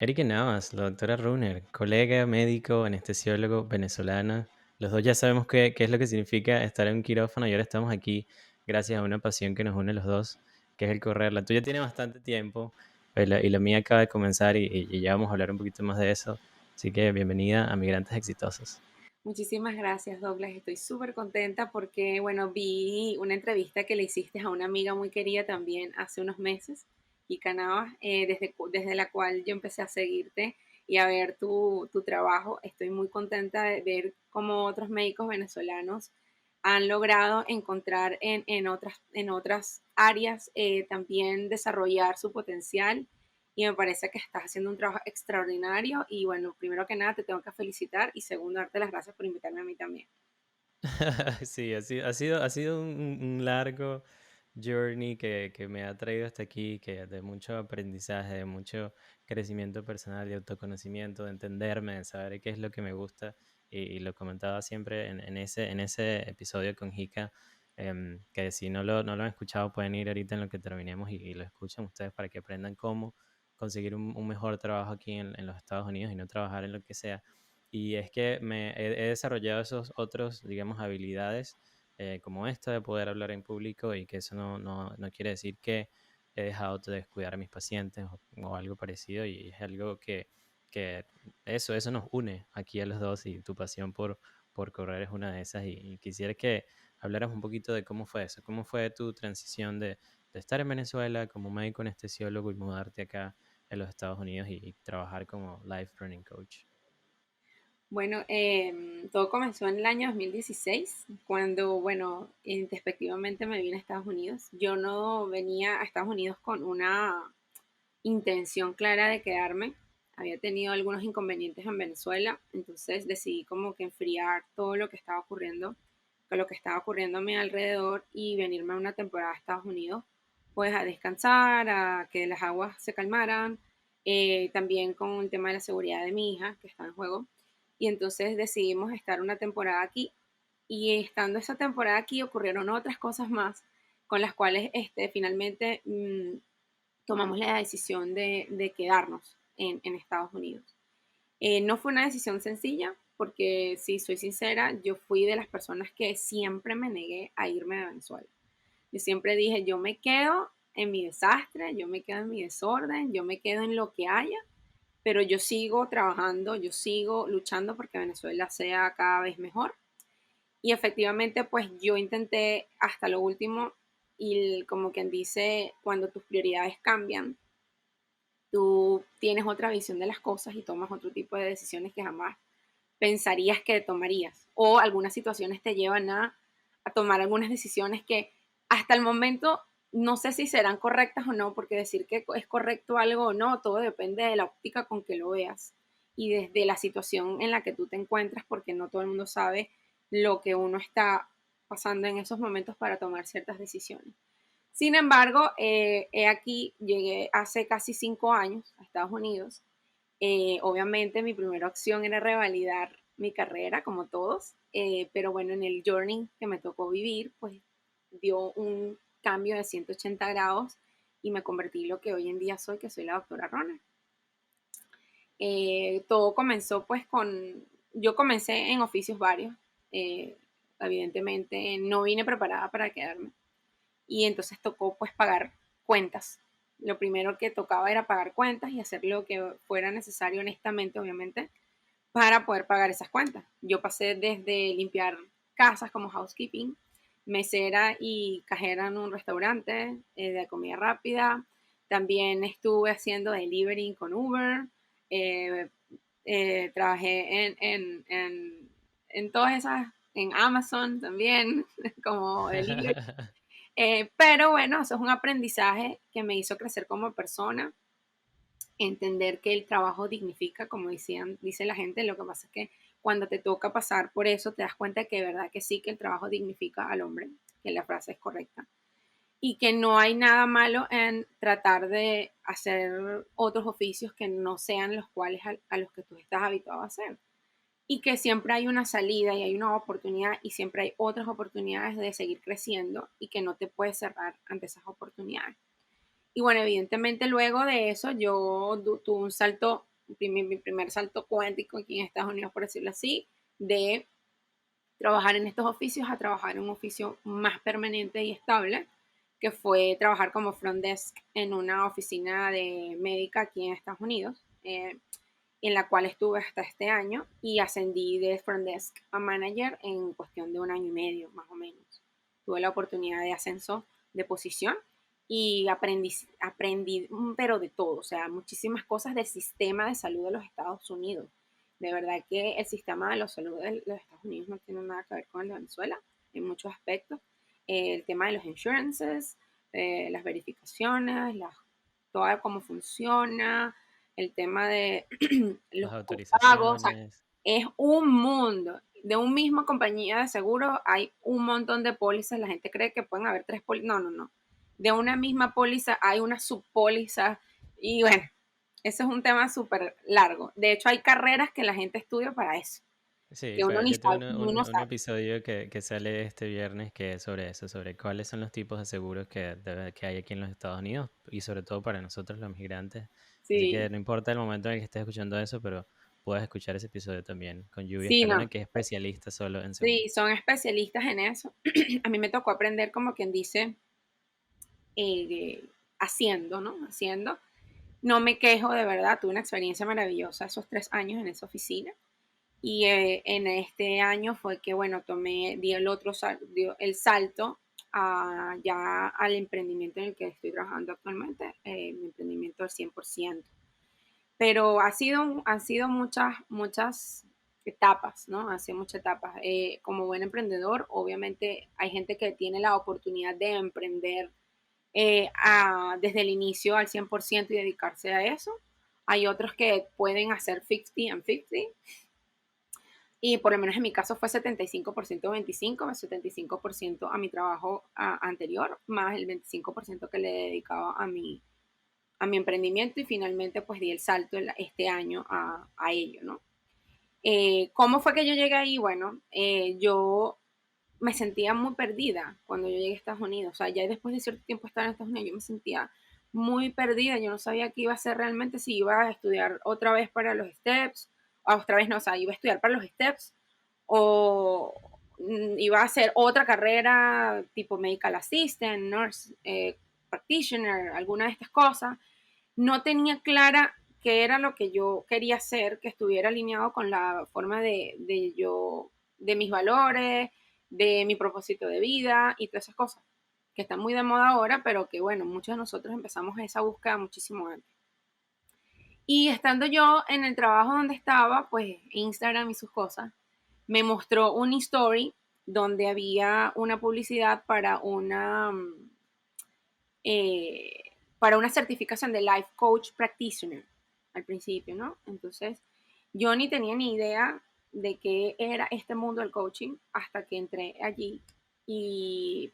Erika Navas, la doctora Runner, colega, médico, anestesiólogo, venezolana. Los dos ya sabemos qué es lo que significa estar en un quirófano y ahora estamos aquí gracias a una pasión que nos une a los dos, que es el correr. La tuya tiene bastante tiempo y la mía acaba de comenzar y ya vamos a hablar un poquito más de eso. Así que bienvenida a Migrantes Exitosos. Muchísimas gracias, Douglas. Estoy súper contenta porque, bueno, vi una entrevista que le hiciste a una amiga muy querida también hace unos meses, y Canavas, desde la cual yo empecé a seguirte y a ver tu trabajo. Estoy muy contenta de ver cómo otros médicos venezolanos han logrado encontrar en otras áreas también desarrollar su potencial, y me parece que estás haciendo un trabajo extraordinario y bueno, primero que nada te tengo que felicitar y segundo darte las gracias por invitarme a mí también. Sí, ha sido un largo journey que me ha traído hasta aquí, que de mucho aprendizaje, de mucho crecimiento personal, de autoconocimiento, de entenderme, de saber qué es lo que me gusta. Y lo comentaba siempre en ese episodio con Hika, que si no lo han escuchado pueden ir ahorita en lo que terminemos y lo escuchan ustedes para que aprendan cómo conseguir un mejor trabajo aquí en los Estados Unidos y no trabajar en lo que sea. Y es que he desarrollado esos otros, digamos, habilidades como esta de poder hablar en público y que eso no quiere decir que he dejado de descuidar a mis pacientes o algo parecido y es algo que eso nos une aquí a los dos y tu pasión por correr es una de esas y quisiera que hablaras un poquito de cómo fue eso, cómo fue tu transición de estar en Venezuela como médico anestesiólogo y mudarte acá en los Estados Unidos y trabajar como life running coach. Bueno, todo comenzó en el año 2016, cuando, bueno, despectivamente me vine a Estados Unidos. Yo no venía a Estados Unidos con una intención clara de quedarme. Había tenido algunos inconvenientes en Venezuela, entonces decidí como que enfriar todo lo que estaba ocurriendo, con lo que estaba ocurriendo a mi alrededor, y venirme a una temporada a Estados Unidos, pues a descansar, a que las aguas se calmaran, también con el tema de la seguridad de mi hija que está en juego. Y entonces decidimos estar una temporada aquí, y estando esa temporada aquí ocurrieron otras cosas más con las cuales finalmente tomamos la decisión de quedarnos en Estados Unidos. No fue una decisión sencilla porque, si soy sincera, yo fui de las personas que siempre me negué a irme de Venezuela. Yo siempre dije, yo me quedo en mi desastre, yo me quedo en mi desorden, yo me quedo en lo que haya, pero yo sigo trabajando, yo sigo luchando porque Venezuela sea cada vez mejor. Y efectivamente, pues yo intenté hasta lo último, y como quien dice, cuando tus prioridades cambian, tú tienes otra visión de las cosas y tomas otro tipo de decisiones que jamás pensarías que tomarías. O algunas situaciones te llevan a tomar algunas decisiones que hasta el momento no sé si serán correctas o no, porque decir que es correcto algo o no, todo depende de la óptica con que lo veas y desde la situación en la que tú te encuentras, porque no todo el mundo sabe lo que uno está pasando en esos momentos para tomar ciertas decisiones. Sin embargo, he aquí, llegué hace casi 5 años a Estados Unidos. Obviamente mi primera opción era revalidar mi carrera, como todos, pero bueno, en el journey que me tocó vivir, pues dio un cambio de 180 grados y me convertí en lo que hoy en día soy, que soy la doctora Rona. Todo comenzó pues yo comencé en oficios varios, eh, evidentemente no vine preparada para quedarme, y entonces tocó pues pagar cuentas. Lo primero que tocaba era pagar cuentas y hacer lo que fuera necesario, honestamente, obviamente, para poder pagar esas cuentas. Yo pasé desde limpiar casas como housekeeping, mesera y cajera en un restaurante de comida rápida. También estuve haciendo delivery con Uber. eh, Trabajé en todas esas, en Amazon también, como delivery. Pero bueno, eso es un aprendizaje que me hizo crecer como persona, entender que el trabajo dignifica, como dice la gente. Lo que pasa es que cuando te toca pasar por eso, te das cuenta que de verdad que sí, que el trabajo dignifica al hombre, que la frase es correcta, y que no hay nada malo en tratar de hacer otros oficios que no sean los cuales a los que tú estás habituado a hacer, y que siempre hay una salida y hay una oportunidad y siempre hay otras oportunidades de seguir creciendo y que no te puedes cerrar ante esas oportunidades. Y bueno, evidentemente luego de eso yo tuve un salto mi primer salto cuántico aquí en Estados Unidos, por decirlo así, de trabajar en estos oficios a trabajar en un oficio más permanente y estable, que fue trabajar como front desk en una oficina de médica aquí en Estados Unidos, en la cual estuve hasta este año y ascendí de front desk a manager en cuestión de un año y medio, más o menos. Tuve la oportunidad de ascenso de posición y aprendí, pero de todo, o sea, muchísimas cosas del sistema de salud de los Estados Unidos. De verdad que el sistema de la salud de los Estados Unidos no tiene nada que ver con el de Venezuela en muchos aspectos. El tema de los insurances, las verificaciones, todo cómo funciona, el tema de Las los copagos, o sea, autorizaciones. es un mundo. De un mismo compañía de seguro hay un montón de pólizas. La gente cree que pueden haber tres pólizas. No, no, no. De una misma póliza hay una subpóliza. Y bueno, eso es un tema súper largo. De hecho, hay carreras que la gente estudia para eso, Sí, que uno ni yo tuve sabe, uno un sabe. episodio que sale este viernes que es sobre eso, sobre cuáles son los tipos de seguros que hay aquí en los Estados Unidos y sobre todo para nosotros los migrantes. Así que Sí, no importa el momento en el que estés escuchando eso, pero puedes escuchar ese episodio también con Lluvia sí, Escalona, no. que es especialista solo en Sí, seguros. son especialistas en eso. A mí me tocó aprender como quien dice, haciendo, ¿no? Haciendo. No me quejo, de verdad, tuve una experiencia maravillosa esos 3 años en esa oficina. Y en este año fue que, bueno, di el otro el salto ya al emprendimiento en el que estoy trabajando actualmente, mi emprendimiento al 100%. Pero han sido muchas etapas, ¿no? Han sido muchas etapas. Como buen emprendedor, obviamente hay gente que tiene la oportunidad de emprender desde el inicio al 100% y dedicarse a eso. Hay otros que pueden hacer 50 and 50, y por lo menos en mi caso fue 75% 25, 75% a mi trabajo anterior, más el 25% que le dedicaba a mi emprendimiento, y finalmente pues di el salto este año a ello, ¿no? ¿Cómo fue que yo llegué ahí? Bueno, yo me sentía muy perdida cuando yo llegué a Estados Unidos. O sea, ya después de cierto tiempo estar en Estados Unidos, yo me sentía muy perdida. Yo no sabía qué iba a hacer realmente, si iba a estudiar otra vez para los STEPS, o otra vez no, o sea, iba a estudiar para los STEPS, o iba a hacer otra carrera tipo medical assistant, nurse practitioner, alguna de estas cosas. No tenía clara qué era lo que yo quería hacer, que estuviera alineado con la forma de mis valores, de mi propósito de vida y todas esas cosas que están muy de moda ahora, pero que bueno, muchos de nosotros empezamos esa búsqueda muchísimo antes. Y estando yo en el trabajo donde estaba, pues Instagram y sus cosas, me mostró un story donde había una publicidad para una certificación de Life Coach Practitioner al principio, ¿no? Entonces, yo ni tenía ni idea de qué era este mundo del coaching hasta que entré allí.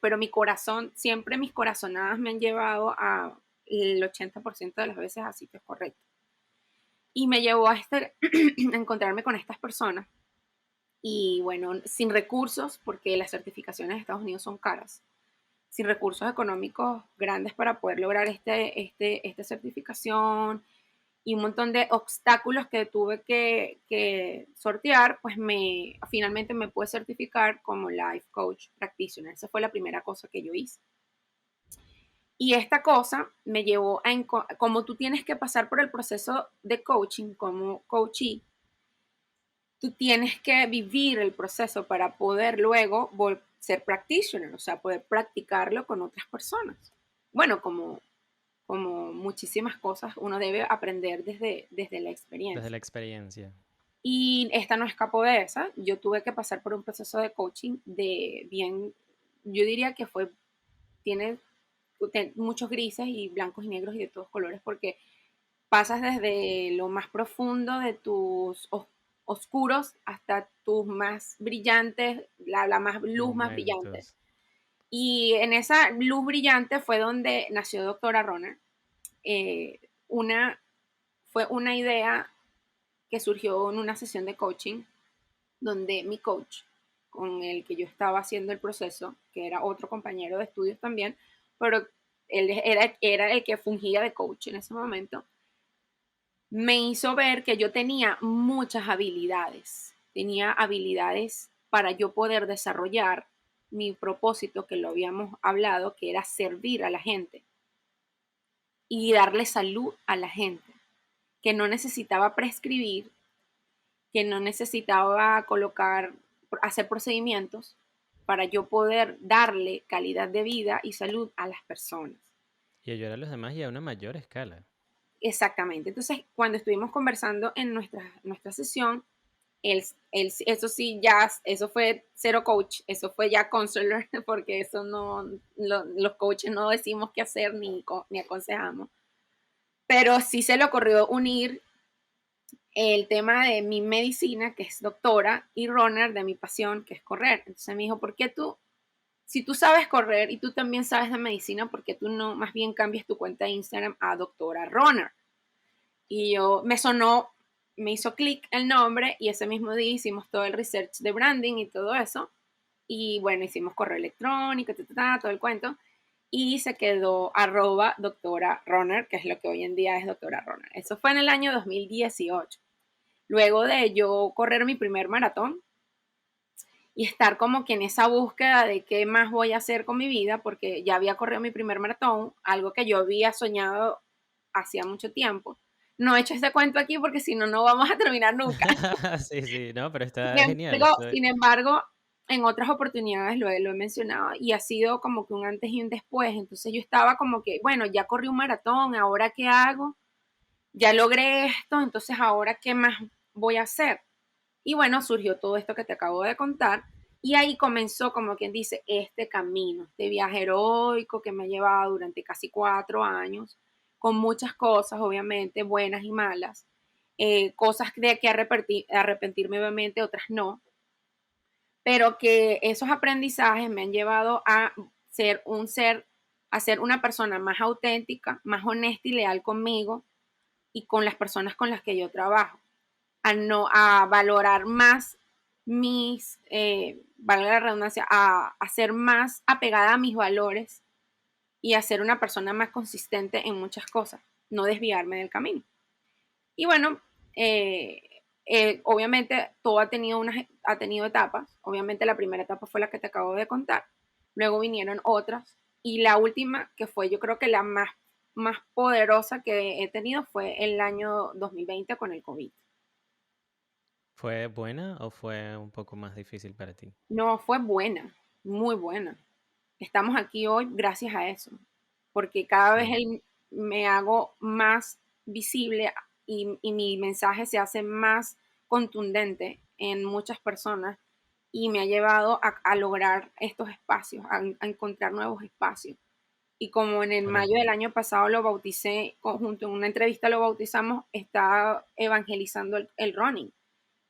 Pero mi corazón, siempre mis corazonadas me han llevado a el 80% de las veces a sitios correctos. Y me llevó a encontrarme con estas personas. Y bueno, sin recursos, porque las certificaciones de Estados Unidos son caras, sin recursos económicos grandes para poder lograr esta certificación, y un montón de obstáculos que tuve que sortear, pues finalmente me pude certificar como Life Coach Practitioner. Esa fue la primera cosa que yo hice. Y esta cosa me llevó como tú tienes que pasar por el proceso de coaching como coachee, tú tienes que vivir el proceso para poder luego ser practitioner, o sea, poder practicarlo con otras personas. Bueno, como muchísimas cosas, uno debe aprender desde la Desde experiencia. la experiencia. Y esta no escapó de esa. Yo tuve que pasar por un proceso de coaching yo diría que tiene muchos grises y blancos y negros y de todos colores, porque pasas desde lo más profundo de tus oscuros hasta tus más brillantes, la más luz más brillante. Momentos. Y en esa luz brillante fue donde nació Doctora Runner. Eh, una, Fue una idea que surgió en una sesión de coaching donde mi coach, con el que yo estaba haciendo el proceso, que era otro compañero de estudios también, pero él era el que fungía de coach en ese momento, me hizo ver que yo tenía muchas habilidades. Tenía habilidades para yo poder desarrollar mi propósito, que lo habíamos hablado, que era servir a la gente y darle salud a la gente, que no necesitaba prescribir, que no necesitaba hacer procedimientos para yo poder darle calidad de vida y salud a las personas. Y ayudar a los demás y a una mayor escala. Exactamente. Entonces, cuando estuvimos conversando en nuestra sesión, eso sí, ya, eso fue cero coach, eso fue ya counselor, porque eso no, los coaches no decimos qué hacer ni aconsejamos. Pero sí se le ocurrió unir el tema de mi medicina, que es doctora, y runner, de mi pasión, que es correr. Entonces me dijo, ¿por qué tú, si tú sabes correr y tú también sabes de medicina, por qué tú no más bien cambias tu cuenta de Instagram a doctora runner? Y me sonó, me hizo clic el nombre y ese mismo día hicimos todo el research de branding y todo eso. Y bueno, hicimos correo electrónico, todo el cuento. Y se quedó @doctora runner, que es lo que hoy en día es doctora runner. Eso fue en el año 2018. Luego de yo correr mi primer maratón y estar como que en esa búsqueda de qué más voy a hacer con mi vida, porque ya había corrido mi primer maratón, algo que yo había soñado hacía mucho tiempo. No he hecho este cuento aquí porque si no, no vamos a terminar nunca. Sí, sí, no, pero está Sin genial. embargo, sin embargo, en otras oportunidades lo he mencionado y ha sido como que un antes y un después. Entonces yo estaba como que, bueno, ya corrí un maratón, ¿ahora qué hago? Ya logré esto, entonces ¿ahora qué más voy a hacer? Y bueno, surgió todo esto que te acabo de contar y ahí comenzó, como quien dice, este camino, este viaje heroico que me ha llevado durante casi 4 años, con muchas cosas, obviamente, buenas y malas, cosas de que arrepentirme, obviamente, otras no, pero que esos aprendizajes me han llevado a a ser una persona más auténtica, más honesta y leal conmigo y con las personas con las que yo trabajo, a valorar más valga la redundancia, a ser más apegada a mis valores y a ser una persona más consistente en muchas cosas, no desviarme del camino. Y bueno, eh, obviamente todo ha tenido etapas. Obviamente la primera etapa fue la que te acabo de contar. Luego vinieron otras. Y la última, que fue yo creo que la más poderosa que he tenido, fue el año 2020 con el COVID. ¿Fue buena o fue un poco más difícil para ti? No, fue buena, muy buena. Estamos aquí hoy gracias a eso, porque cada vez Sí. me hago más visible y mi mensaje se hace más contundente en muchas personas y me ha llevado a lograr estos espacios, a encontrar nuevos espacios. Y como en el Claro. mayo del año pasado lo bauticé, junto en una entrevista lo bautizamos, está evangelizando el running.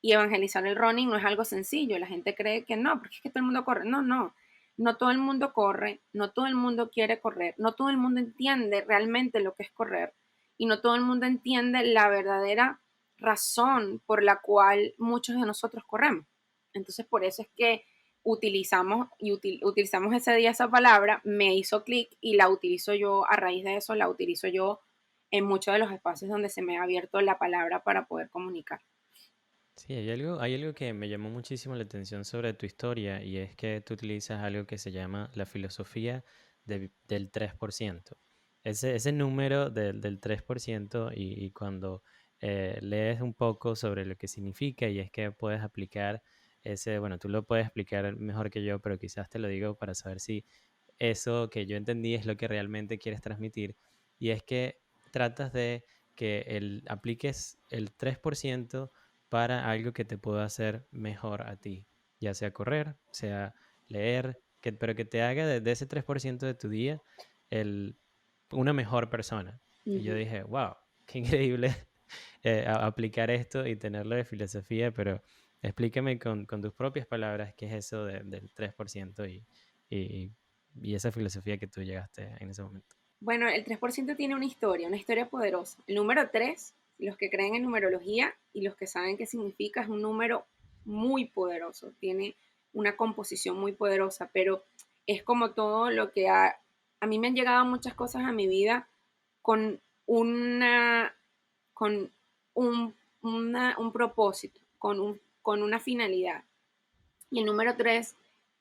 Y evangelizar el running no es algo sencillo. La gente cree que no, porque es que todo el mundo corre. No, no. No todo el mundo corre, no todo el mundo quiere correr, no todo el mundo entiende realmente lo que es correr y no todo el mundo entiende la verdadera razón por la cual muchos de nosotros corremos. Entonces, por eso es que utilizamos ese día esa palabra, me hizo clic y la utilizo yo, a raíz de eso, la utilizo yo en muchos de los espacios donde se me ha abierto la palabra para poder comunicar. Sí, hay algo que me llamó muchísimo la atención sobre tu historia y es que tú utilizas algo que se llama la filosofía del 3%. Ese número del 3% y cuando lees un poco sobre lo que significa y es que puedes aplicar bueno, tú lo puedes explicar mejor que yo, pero quizás te lo digo para saber si eso que yo entendí es lo que realmente quieres transmitir y es que tratas de que apliques el 3% para algo que te pueda hacer mejor a ti, ya sea correr, sea leer, pero que te haga de ese 3% de tu día el, una mejor persona. Uh Y yo -huh. dije, wow, qué increíble aplicar esto y tenerlo de filosofía, pero explícame con tus propias palabras qué es eso del 3% y, y esa filosofía que tú llegaste en ese momento. Bueno, el 3% tiene una historia poderosa. El número 3, los que creen en numerología y los que saben qué significa, es un número muy poderoso, tiene una composición muy poderosa, pero es como todo lo que a mí me han llegado muchas cosas a mi vida con una, con un propósito, con una finalidad. Y el número 3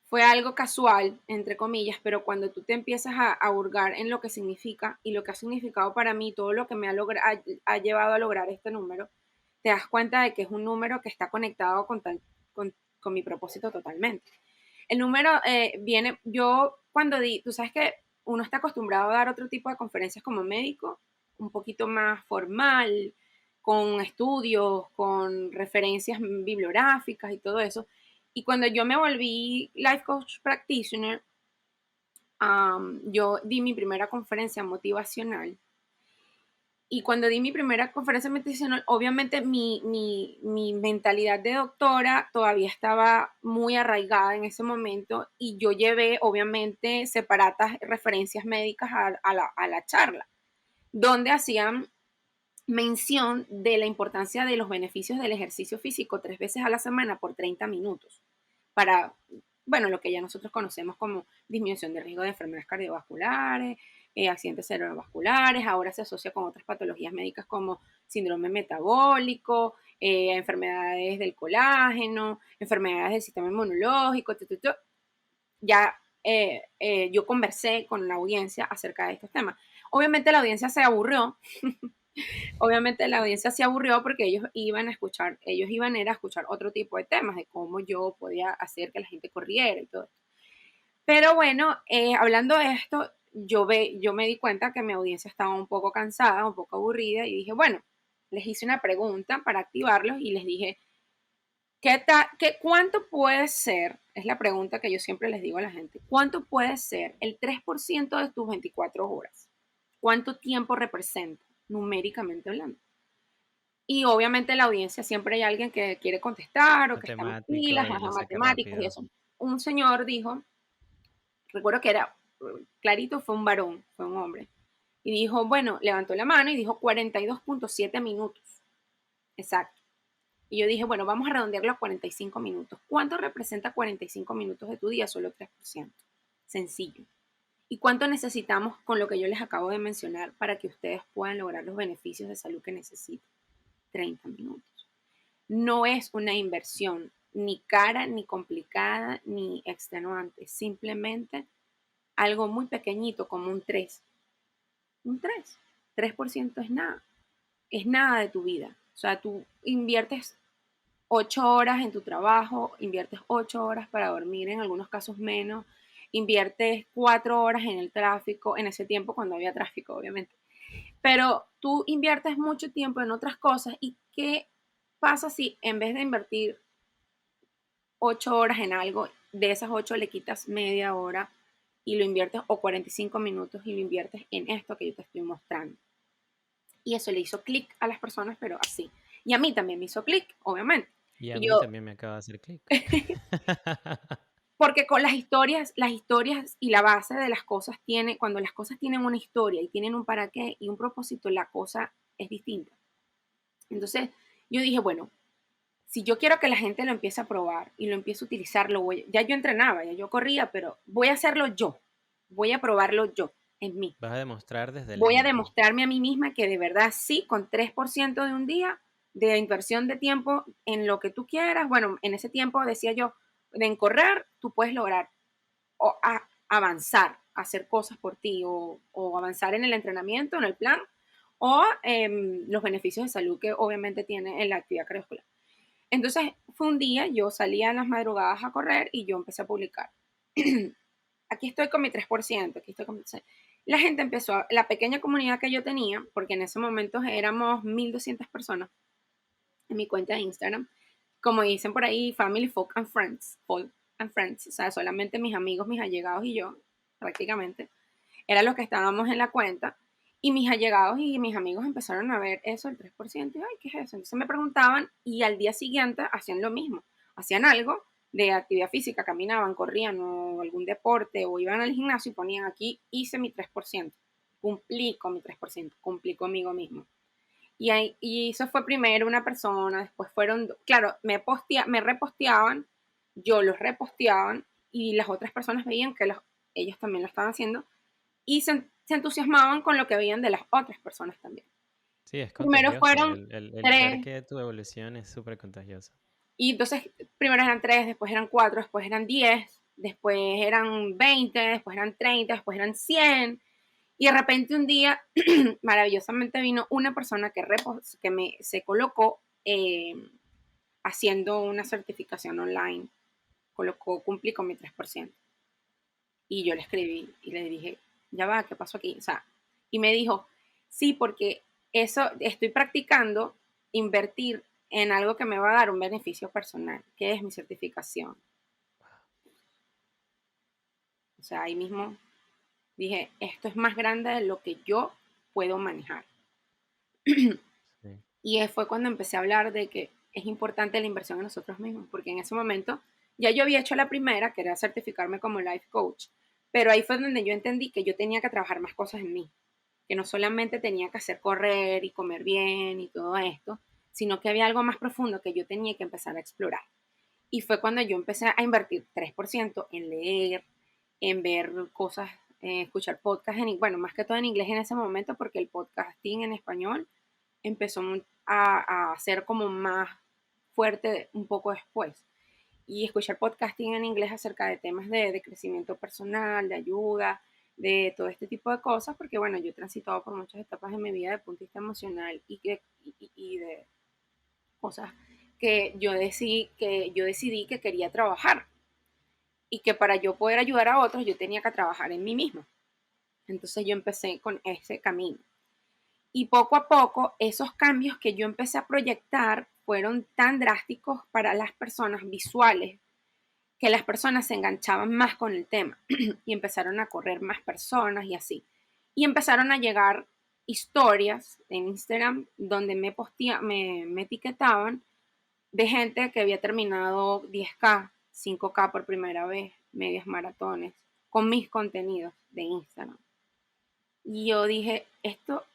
fue algo casual, entre comillas, pero cuando tú te empiezas a hurgar en lo que significa y lo que ha significado para mí, todo lo que me ha llevado a lograr este número, te das cuenta de que es un número que está conectado con mi propósito totalmente. El número viene, yo cuando tú sabes que uno está acostumbrado a dar otro tipo de conferencias como médico, un poquito más formal, con estudios, con referencias bibliográficas y todo eso. Y cuando yo me volví Life Coach Practitioner, yo di mi primera conferencia motivacional. Y cuando di mi primera conferencia motivacional, obviamente mi mentalidad de doctora todavía estaba muy arraigada en ese momento y yo llevé, obviamente, separadas referencias médicas a la charla, donde hacían mención de la importancia de los beneficios del ejercicio físico 3 veces a la semana por 30 minutos para, bueno, lo que ya nosotros conocemos como disminución de riesgo de enfermedades cardiovasculares, accidentes cerebrovasculares, ahora se asocia con otras patologías médicas como síndrome metabólico, enfermedades del colágeno, enfermedades del sistema inmunológico, ya yo conversé con la audiencia acerca de estos temas. Obviamente la audiencia se aburrió. Obviamente la audiencia se aburrió porque ellos iban a ir a escuchar otro tipo de temas, de cómo yo podía hacer que la gente corriera y todo. Pero bueno, hablando de esto, yo me di cuenta que mi audiencia estaba un poco cansada, un poco aburrida, y dije, bueno, les hice una pregunta para activarlos y les dije, ¿cuánto puede ser? Es la pregunta que yo siempre les digo a la gente. ¿Cuánto puede ser el 3% de tus 24 horas? ¿Cuánto tiempo representa, numéricamente hablando? Y obviamente en la audiencia siempre hay alguien que quiere contestar o que está en pilas, Matemático y lo saca matemáticos y rápido. eso. Un señor dijo, recuerdo que era clarito, fue un varón, fue un hombre, y dijo, bueno, levantó la mano y dijo 42.7 minutos. Exacto. Y yo dije, bueno, vamos a redondearlo a 45 minutos. ¿Cuánto representa 45 minutos de tu día? Solo 3%. Sencillo. ¿Y cuánto necesitamos con lo que yo les acabo de mencionar para que ustedes puedan lograr los beneficios de salud que necesitan? 30 minutos. No es una inversión ni cara, ni complicada, ni extenuante. Simplemente algo muy pequeñito como un 3. Un 3. 3% es nada. Es nada de tu vida. O sea, tú inviertes 8 horas en tu trabajo, inviertes 8 horas para dormir, en algunos casos menos, inviertes 4 horas en el tráfico, en ese tiempo cuando había tráfico, obviamente. Pero tú inviertes mucho tiempo en otras cosas y ¿qué pasa si en vez de invertir 8 horas en algo, de esas 8 le quitas media hora y lo inviertes o 45 minutos y lo inviertes en esto que yo te estoy mostrando? Y eso le hizo clic a las personas, pero así. Y a mí también me hizo clic, obviamente. Y a Y mí yo, también me acaba de hacer clic. porque con las historias y la base de las cosas tiene, cuando las cosas tienen una historia y tienen un para qué y un propósito, la cosa es distinta. Entonces, yo dije, bueno, si yo quiero que la gente lo empiece a probar y lo empiece a utilizar, ya yo entrenaba, ya yo corría, pero voy a hacerlo yo, voy a probarlo yo, en mí. Vas a demostrar desde el Voy a ejemplo. demostrarme a mí misma que de verdad sí, con 3% de un día de inversión de tiempo en lo que tú quieras, bueno, en ese tiempo decía yo, en correr, tú puedes lograr o avanzar, hacer cosas por ti o avanzar en el entrenamiento, en el plan, o los beneficios de salud que obviamente tiene en la actividad cardiovascular. Entonces, fue un día, yo salía en las madrugadas a correr y yo empecé a publicar. Aquí estoy con mi 3%, aquí estoy con mi... La gente empezó, la pequeña comunidad que yo tenía, porque en ese momento éramos 1.200 personas en mi cuenta de Instagram, como dicen por ahí, family, folk and friends, o sea, solamente mis amigos, mis allegados y yo, prácticamente, era lo que estábamos en la cuenta, y mis allegados y mis amigos empezaron a ver eso, el 3%, y ay, ¿qué es eso? Entonces me preguntaban y al día siguiente hacían lo mismo, hacían algo de actividad física, caminaban, corrían o algún deporte o iban al gimnasio y ponían aquí, hice mi 3%, cumplí con mi 3%, cumplí conmigo mismo. Y eso fue primero una persona, después fueron, claro, me reposteaban, yo los reposteaban y las otras personas veían que ellos también lo estaban haciendo y se entusiasmaban con lo que veían de las otras personas también. Sí, es Primero contagioso. fueron El ver 3, que tu evolución es súper contagioso. y entonces primero eran 3, después eran 4, después eran 10, después eran 20, después eran 30, después eran 100. Y de repente un día, maravillosamente vino una persona se colocó haciendo una certificación online. Cumplí con mi 3%. Y yo le escribí y le dije, ya va, ¿qué pasó aquí? O sea, y me dijo, sí, porque eso estoy practicando invertir en algo que me va a dar un beneficio personal, que es mi certificación. O sea, ahí mismo dije, esto es más grande de lo que yo puedo manejar. Sí, Y fue cuando empecé a hablar de que es importante la inversión en nosotros mismos, porque en ese momento ya yo había hecho la primera, que era certificarme como life coach, pero ahí fue donde yo entendí que yo tenía que trabajar más cosas en mí, que no solamente tenía que hacer correr y comer bien y todo esto, sino que había algo más profundo que yo tenía que empezar a explorar. Y fue cuando yo empecé a invertir 3% en leer, en ver cosas, escuchar podcasts, bueno, más que todo en inglés en ese momento, porque el podcasting en español empezó a ser como más fuerte un poco después. Y escuchar podcasting en inglés acerca de temas de crecimiento personal, de ayuda, de todo este tipo de cosas, porque bueno, yo he transitado por muchas etapas de mi vida de punto de vista emocional y de cosas que yo decidí que quería trabajar y que para yo poder ayudar a otros yo tenía que trabajar en mí misma. Entonces yo empecé con ese camino. Y poco a poco esos cambios que yo empecé a proyectar fueron tan drásticos para las personas visuales que las personas se enganchaban más con el tema y empezaron a correr más personas y así. Y empezaron a llegar historias en Instagram donde me etiquetaban de gente que había terminado 10K, 5K por primera vez, medias maratones, con mis contenidos de Instagram. Y yo dije, esto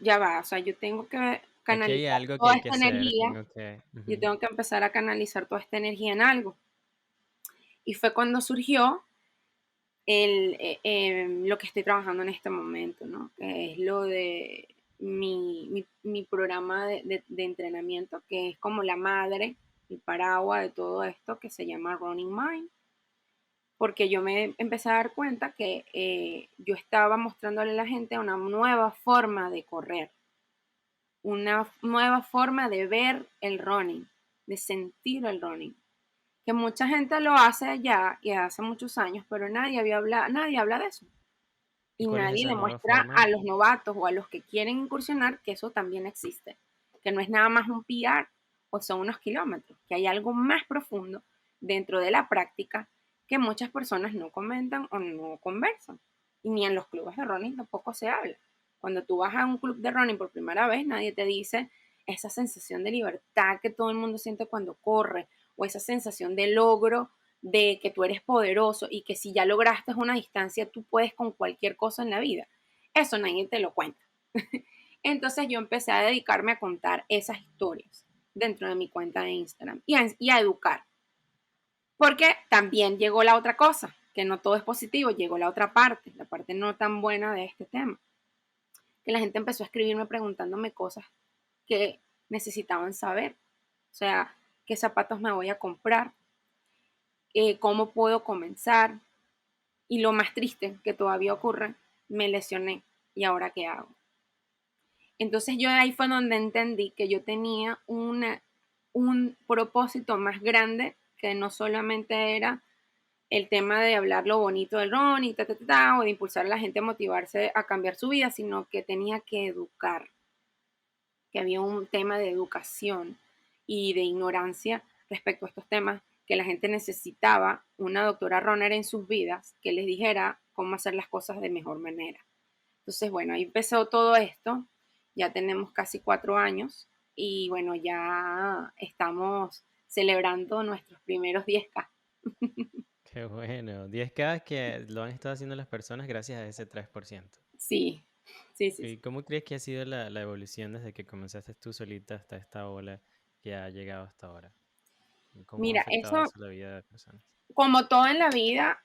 ya va, o sea, yo tengo que aquí hay canalizar algo que toda hay que esta hacer. energía, Tengo que... yo Ujú. tengo que empezar a canalizar toda esta energía en algo. Y fue cuando surgió lo que estoy trabajando en este momento, ¿no? Que es lo de mi programa de entrenamiento, que es como la madre, el paraguas de todo esto, que se llama Running Mind. Porque yo me empecé a dar cuenta que yo estaba mostrándole a la gente una nueva forma de correr, una nueva forma de ver el running, de sentir el running, que mucha gente lo hace ya y hace muchos años, pero nadie habla de eso. ¿Y Y cuál es nadie esa le nueva muestra a forma? los novatos o a los que quieren incursionar que eso también existe, que no es nada más un PR o son unos kilómetros, que hay algo más profundo dentro de la práctica que muchas personas no comentan o no conversan. Y ni en los clubes de running tampoco se habla. Cuando tú vas a un club de running por primera vez, nadie te dice esa sensación de libertad que todo el mundo siente cuando corre o esa sensación de logro de que tú eres poderoso y que si ya lograste una distancia, tú puedes con cualquier cosa en la vida. Eso nadie te lo cuenta. Entonces yo empecé a dedicarme a contar esas historias dentro de mi cuenta de Instagram y a educar. Porque también llegó la otra cosa, que no todo es positivo, llegó la parte no tan buena de este tema, que la gente empezó a escribirme preguntándome cosas que necesitaban saber. O sea, qué zapatos me voy a comprar, cómo puedo comenzar, y lo más triste que todavía ocurre, me lesioné. ¿Y ahora qué hago? Entonces yo ahí fue donde entendí que yo tenía un propósito más grande que no solamente era el tema de hablar lo bonito del ron y o de impulsar a la gente a motivarse a cambiar su vida, sino que tenía que educar, que había un tema de educación y de ignorancia respecto a estos temas, que la gente necesitaba una doctora Roner en sus vidas que les dijera cómo hacer las cosas de mejor manera. Entonces, bueno, ahí empezó todo esto, ya tenemos casi 4 años y bueno, ya estamos celebrando nuestros primeros 10K. Qué bueno. 10K que lo han estado haciendo las personas gracias a ese 3%. Sí, sí, sí, sí. ¿Y cómo crees que ha sido la evolución desde que comenzaste tú solita hasta esta ola que ha llegado hasta ahora? ¿Cómo ha Mira, afectado eso, eso la vida de personas? como todo en la vida,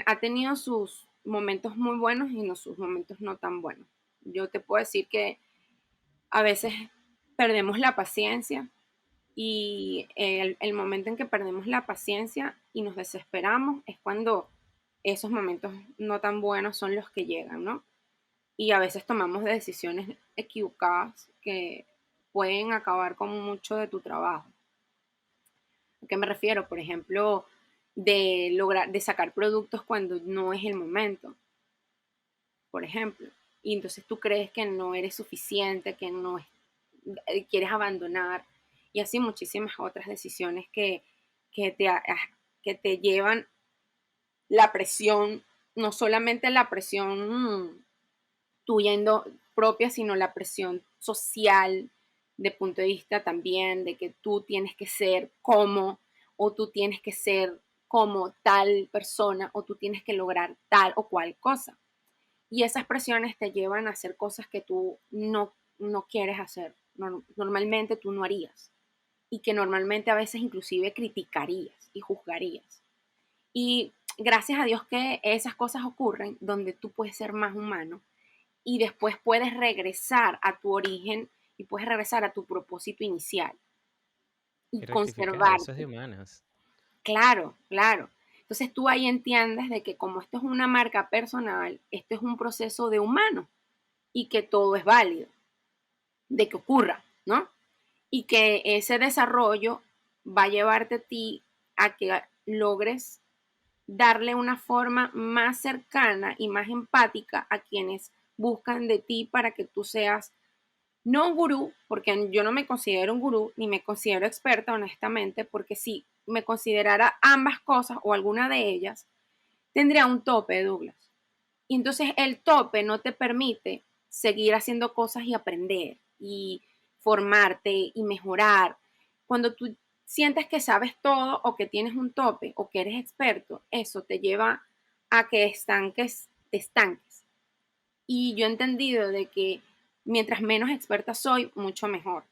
ha tenido sus momentos muy buenos y sus momentos no tan buenos. Yo te puedo decir que a veces perdemos la paciencia y el momento en que perdemos la paciencia y nos desesperamos es cuando esos momentos no tan buenos son los que llegan, ¿no? Y a veces tomamos decisiones equivocadas que pueden acabar con mucho de tu trabajo. ¿A qué me refiero? Por ejemplo, de sacar productos cuando no es el momento, por ejemplo. Y entonces tú crees que no eres suficiente, que no es, quieres abandonar y así muchísimas otras decisiones que, te, que te llevan la presión, no solamente la presión tuya propia, sino la presión social de punto de vista también de que tú tienes que ser como o tú tienes que ser como tal persona o tú tienes que lograr tal o cual cosa. Y esas presiones te llevan a hacer cosas que tú no quieres hacer, normalmente tú no harías y que normalmente a veces inclusive criticarías y juzgarías. Y gracias a Dios que esas cosas ocurren donde tú puedes ser más humano y después puedes regresar a tu origen y puedes regresar a tu propósito inicial y Y rectificar, eso es de conservarte. humanos. Claro, claro. Entonces tú ahí entiendes de que como esto es una marca personal, esto es un proceso de humano y que todo es válido, de que ocurra, ¿no? Y que ese desarrollo va a llevarte a ti a que logres darle una forma más cercana y más empática a quienes buscan de ti para que tú seas no un gurú, porque yo no me considero un gurú ni me considero experta, honestamente, porque si me considerara ambas cosas o alguna de ellas, tendría un tope, Douglas. Y entonces el tope no te permite seguir haciendo cosas y aprender y formarte y mejorar. Cuando tú sientes que sabes todo o que tienes un tope o que eres experto, eso te lleva a que te estanques. Y yo he entendido de que mientras menos experta soy, mucho mejor,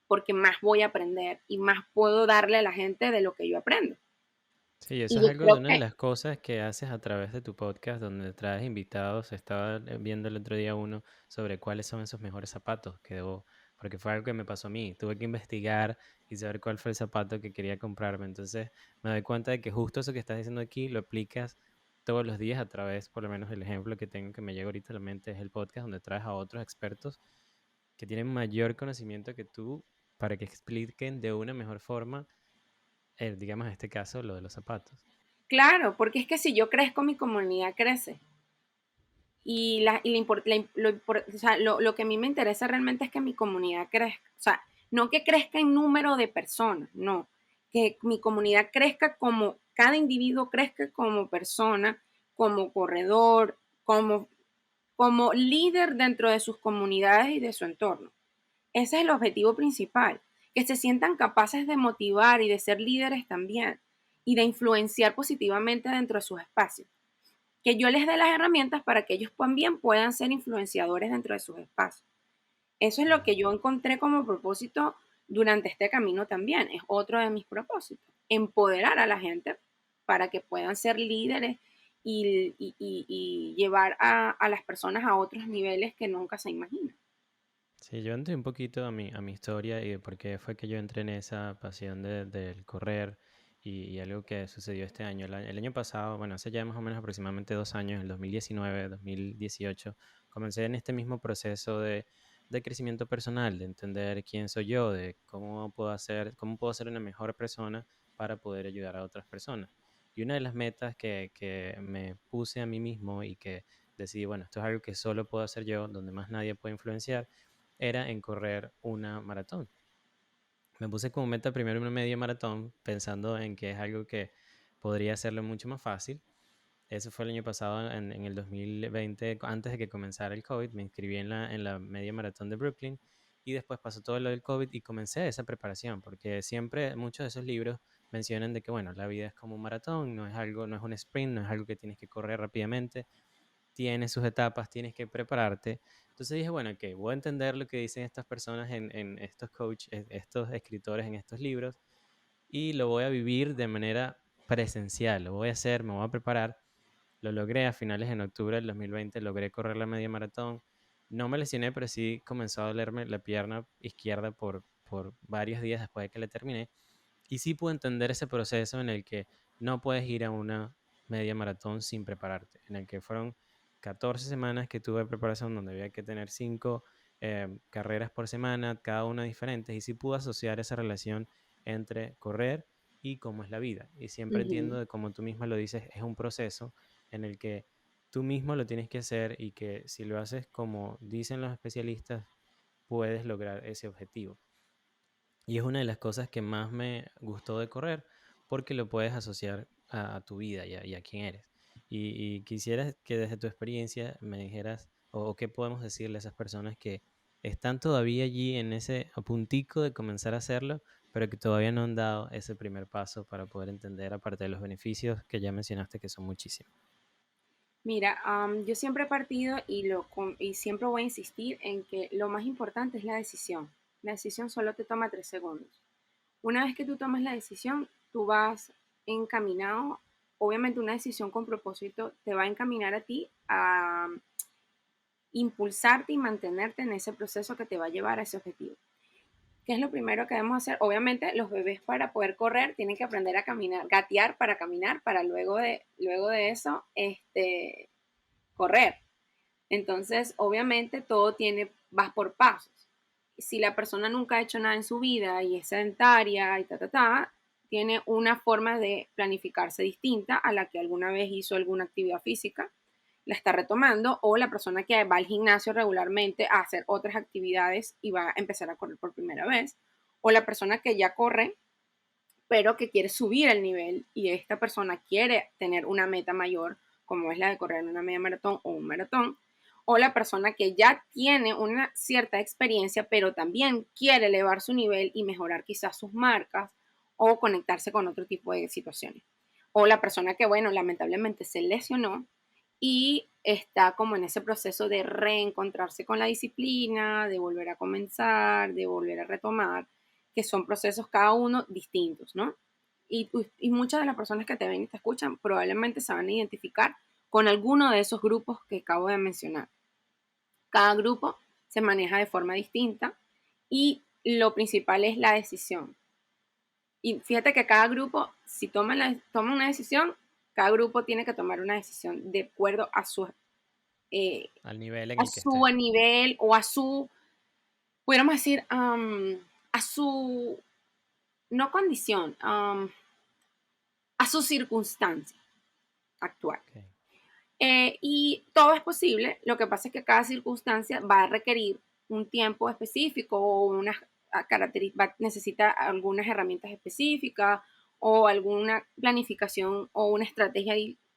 porque más voy a aprender y más puedo darle a la gente de lo que yo aprendo. Sí, eso Y es yo algo de creo una de que, las cosas que haces a través de tu podcast, donde traes invitados. Estaba viendo el otro día uno sobre cuáles son esos mejores zapatos que debo, porque fue algo que me pasó a mí. Tuve que investigar y saber cuál fue el zapato que quería comprarme. Entonces me doy cuenta de que justo eso que estás diciendo aquí lo aplicas todos los días a través, por lo menos el ejemplo que tengo que me llega ahorita a la mente es el podcast donde traes a otros expertos que tienen mayor conocimiento que tú para que expliquen de una mejor forma, digamos en este caso, lo de los zapatos. claro, porque es que si yo crezco, mi comunidad crece. O sea, lo que a mí me interesa realmente es que mi comunidad crezca. O sea, no que crezca en número de personas, no. Que mi comunidad crezca como, cada individuo crezca como persona, como corredor, como líder dentro de sus comunidades y de su entorno. Ese es el objetivo principal, que se sientan capaces de motivar y de ser líderes también y de influenciar positivamente dentro de sus espacios. Que yo les dé las herramientas para que ellos también puedan ser influenciadores dentro de sus espacios. Eso es lo que yo encontré como propósito durante este camino también. Es otro de mis propósitos. Empoderar a la gente para que puedan ser líderes y llevar a las personas a otros niveles que nunca se imaginan. Sí, yo entré un poquito a mi historia y de por qué fue que yo entré en esa pasión del correr y algo que sucedió este año. El año pasado, bueno, hace ya más o menos aproximadamente 2 años, el 2019, 2018, comencé en este mismo proceso de crecimiento personal, de entender quién soy yo, de cómo puedo ser una mejor persona para poder ayudar a otras personas. Y una de las metas que me puse a mí mismo y que decidí, bueno, esto es algo que solo puedo hacer yo, donde más nadie puede influenciar era en correr una maratón. Me puse como meta primero una media maratón, pensando en que es algo que podría hacerlo mucho más fácil. Eso fue el año pasado, en el 2020, antes de que comenzara el COVID. Me inscribí en la media maratón de Brooklyn y después pasó todo lo del COVID y comencé esa preparación, porque siempre muchos de esos libros mencionan de que, bueno, la vida es como un maratón, no es algo, no es un sprint, no es algo que tienes que correr rápidamente, tienes sus etapas, tienes que prepararte. Entonces dije, bueno, ok, voy a entender lo que dicen estas personas en estos coaches, estos escritores en estos libros y lo voy a vivir de manera presencial, lo voy a hacer, me voy a preparar. Lo logré a finales en octubre del 2020, logré correr la media maratón. no me lesioné, pero sí comenzó a dolerme la pierna izquierda por varios días después de que la terminé. Y sí pude entender ese proceso en el que no puedes ir a una media maratón sin prepararte, en el que fueron 14 semanas que tuve de preparación donde había que tener 5 carreras por semana, cada una diferente, y sí pude asociar esa relación entre correr y cómo es la vida. Y siempre entiendo Ujú. de como tú misma lo dices, es un proceso en el que tú mismo lo tienes que hacer y que si lo haces como dicen los especialistas, puedes lograr ese objetivo. Y es una de las cosas que más me gustó de correr, porque lo puedes asociar a tu vida y a quién eres. Y quisiera que desde tu experiencia me dijeras, o qué podemos decirle a esas personas que están todavía allí en ese a puntico de comenzar a hacerlo, pero que todavía no han dado ese primer paso para poder entender, aparte de los beneficios que ya mencionaste, que son muchísimos. Mira, yo siempre he partido y siempre voy a insistir en que lo más importante es la decisión. La decisión solo te toma 3 segundos. Una vez que tú tomas la decisión, tú vas encaminado, obviamente una decisión con propósito te va a encaminar a ti a impulsarte y mantenerte en ese proceso que te va a llevar a ese objetivo. ¿Qué es lo primero que debemos hacer? Obviamente los bebés para poder correr tienen que aprender a caminar, gatear para caminar, para luego de eso correr. Entonces, obviamente todo vas por pasos. Si la persona nunca ha hecho nada en su vida y es sedentaria y tiene una forma de planificarse distinta a la que alguna vez hizo alguna actividad física, la está retomando, o la persona que va al gimnasio regularmente a hacer otras actividades y va a empezar a correr por primera vez, o la persona que ya corre pero que quiere subir el nivel y esta persona quiere tener una meta mayor, como es la de correr una media maratón o un maratón, o la persona que ya tiene una cierta experiencia, pero también quiere elevar su nivel y mejorar quizás sus marcas o conectarse con otro tipo de situaciones. O la persona que, bueno, lamentablemente se lesionó y está como en ese proceso de reencontrarse con la disciplina, de volver a comenzar, de volver a retomar, que son procesos cada uno distintos, ¿no? Y muchas de las personas que te ven y te escuchan probablemente se van a identificar con alguno de esos grupos que acabo de mencionar. Cada grupo se maneja de forma distinta y lo principal es la decisión. Y fíjate que cada grupo, si toma una decisión, cada grupo tiene que tomar una decisión de acuerdo eh, Al nivel en a el que su esté. nivel o pudiéramos decir, a su, no condición, a su circunstancia actual. Okay. Y todo es posible, lo que pasa es que cada circunstancia va a requerir un tiempo específico o necesita algunas herramientas específicas o alguna planificación o una estrategia